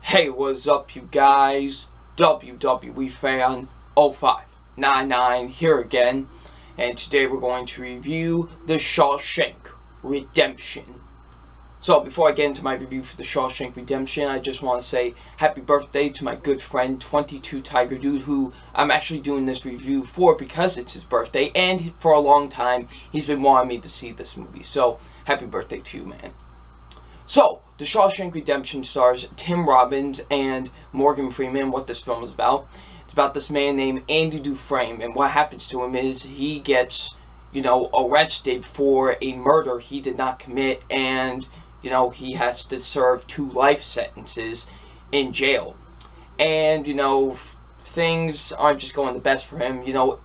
Hey, what's up, you guys? WWE Fan 0599 here again, and today we're going to review The Shawshank Redemption. So, before I get into my review for The Shawshank Redemption, I just want to say happy birthday to my good friend 22 Tiger Dude, who I'm actually doing this review for because it's his birthday, and for a long time he's been wanting me to see this movie. So, happy birthday to you, man. So, The Shawshank Redemption stars Tim Robbins and Morgan Freeman. What this film is about. It's about this man named Andy Dufresne, and what happens to him is he gets, arrested for a murder he did not commit, and, he has to serve 2 life sentences in jail. And, things aren't just going the best for him,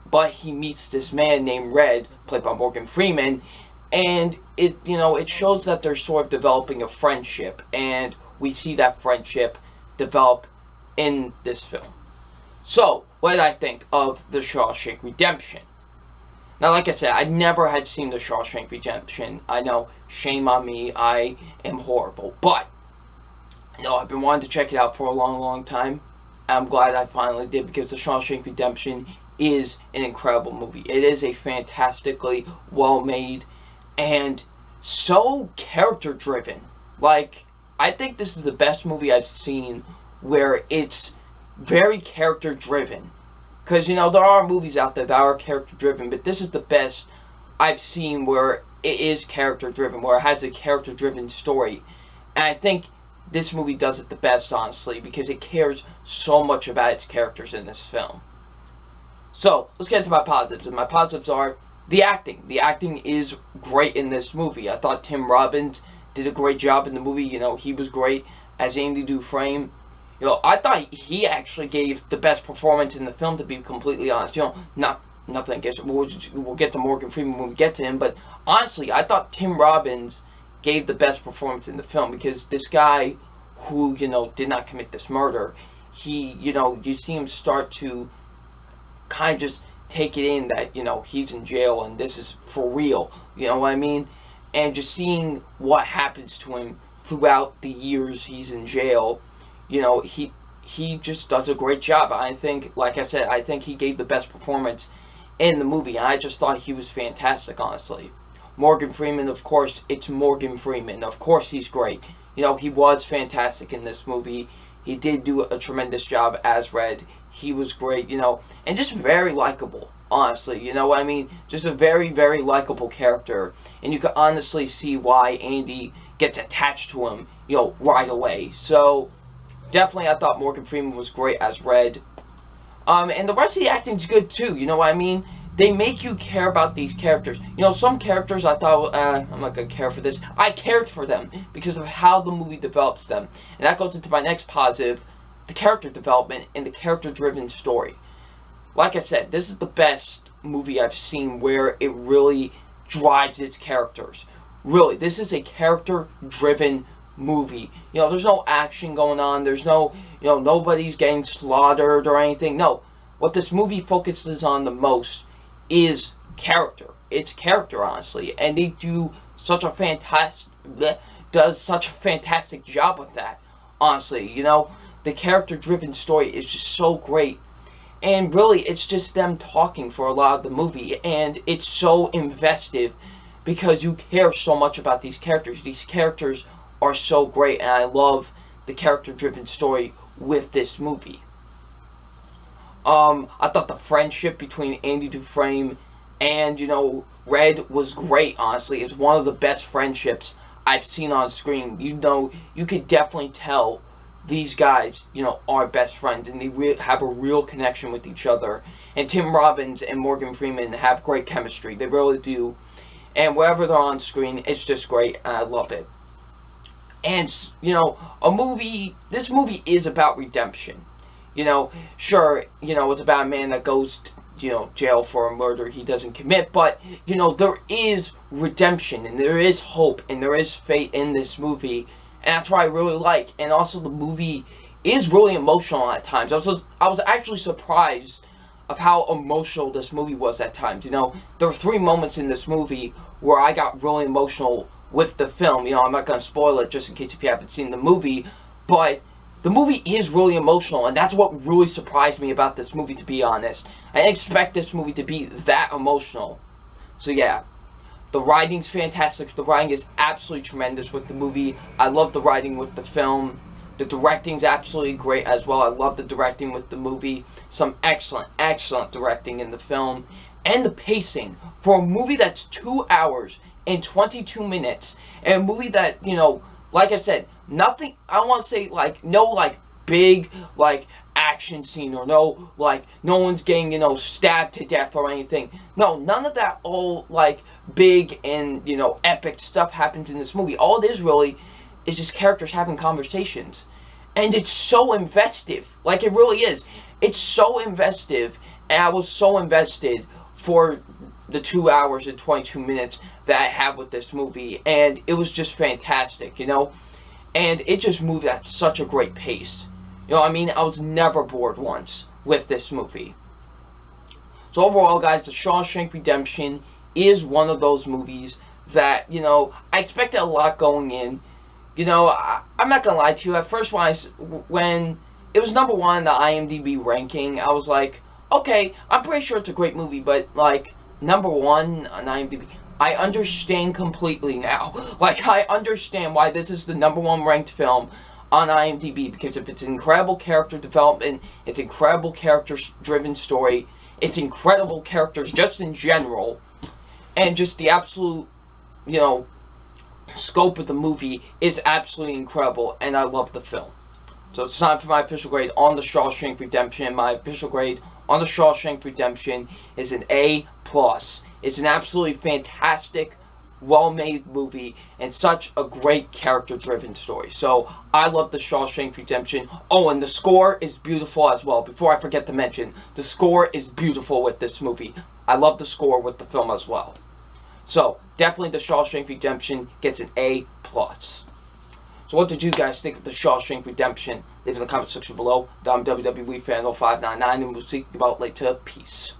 but he meets this man named Red, played by Morgan Freeman, and it shows that they're sort of developing a friendship, and we see that friendship develop in this film. So, what did I think of The Shawshank Redemption? Now, like I said, I never had seen The Shawshank Redemption. I know, shame on me, I am horrible, but, I've been wanting to check it out for a long, long time. I'm glad I finally did, because The Shawshank Redemption is an incredible movie. It is a fantastically well-made and so character driven. Like, I think this is the best movie I've seen where it's very character driven. Because, there are movies out there that are character driven, but this is the best I've seen where it is character driven, where it has a character driven story. And I think this movie does it the best, honestly, because it cares so much about its characters in this film. So, let's get into my positives. And my positives are the acting. The acting is great in this movie. I thought Tim Robbins did a great job in the movie. He was great as Andy Dufresne. I thought he actually gave the best performance in the film, to be completely honest. Nothing against it. We'll get to Morgan Freeman when we get to him. But honestly, I thought Tim Robbins gave the best performance in the film, because this guy who, did not commit this murder, he, you see him start to kind of just take it in that, he's in jail and this is for real, you know what I mean? And just seeing what happens to him throughout the years he's in jail, he just does a great job. I think, like I said, I think he gave the best performance in the movie. I just thought he was fantastic, honestly. Morgan Freeman, of course, it's Morgan Freeman. Of course he's great. He was fantastic in this movie. He did do a tremendous job as Red. He was great, and just very likable, honestly, you know what I mean? Just a very, very likable character, and you can honestly see why Andy gets attached to him, right away. So, definitely I thought Morgan Freeman was great as Red. And the rest of the acting's good too, you know what I mean? They make you care about these characters. Some characters I thought, I'm not gonna care for this. I cared for them because of how the movie develops them. And that goes into my next positive, the character development and the character-driven story. Like I said, this is the best movie I've seen where it really drives its characters. Really, this is a character-driven movie. There's no action going on. There's no, nobody's getting slaughtered or anything. No. What this movie focuses on the most is character. It's character, honestly. And they do such a fantastic job with that, honestly. The character-driven story is just so great. And really, it's just them talking for a lot of the movie. And it's so invested because you care so much about these characters. These characters are so great. And I love the character-driven story with this movie. I thought the friendship between Andy Dufresne and, Red was great, honestly. It's one of the best friendships I've seen on screen. You could definitely tell these guys, are best friends, and they have a real connection with each other. And Tim Robbins and Morgan Freeman have great chemistry. They really do. And wherever they're on screen, it's just great, and I love it. And, this movie is about redemption. Sure, it's about a man that goes to, jail for a murder he doesn't commit, but, there is redemption, and there is hope, and there is fate in this movie. And that's what I really like. And also, the movie is really emotional at times. I was actually surprised of how emotional this movie was at times. There were 3 moments in this movie where I got really emotional with the film. I'm not going to spoil it just in case if you haven't seen the movie. But the movie is really emotional, and that's what really surprised me about this movie, to be honest. I didn't expect this movie to be that emotional. So yeah, the writing's fantastic. The writing is absolutely tremendous with the movie. I love the writing with the film. The directing's absolutely great as well. I love the directing with the movie. Some excellent, excellent directing in the film. And the pacing for a movie that's 2 hours and 22 minutes. And a movie that, you know, like I said, nothing, I don't want to say, like, no, like, big, like, action scene or no, like, no one's getting, you know, stabbed to death or anything. No, none of that all, like, big and, you know, epic stuff happens in this movie. All it is really is just characters having conversations. And it's so investive. Like, it really is. It's so investive, and I was so invested for the 2 hours and 22 minutes that I have with this movie. And it was just fantastic, you know? And it just moved at such a great pace. You know what I mean? I was never bored once with this movie. So overall, guys, The Shawshank Redemption is one of those movies that, you know, I expected a lot going in. You know, I'm not gonna lie to you. At first, when it was number one in the IMDb ranking, I was like, okay, I'm pretty sure it's a great movie, but, like, number one on IMDb, I understand completely now. Like, I understand why this is the number one ranked film on IMDb, because if it's incredible character development, it's incredible character-driven story, it's incredible characters just in general, and just the absolute, you know, scope of the movie is absolutely incredible, and I love the film. So it's time for my official grade on The Shawshank Redemption. My official grade on The Shawshank Redemption is an A+. It's an absolutely fantastic, well-made movie, and such a great character-driven story. So, I love The Shawshank Redemption. Oh, and the score is beautiful as well. Before I forget to mention, the score is beautiful with this movie. I love the score with the film as well. So, definitely The Shawshank Redemption gets an A+. So what did you guys think of The Shawshank Redemption? Leave in the comment section below. I'm WWE Fan 0599, and we'll see you about later. Peace.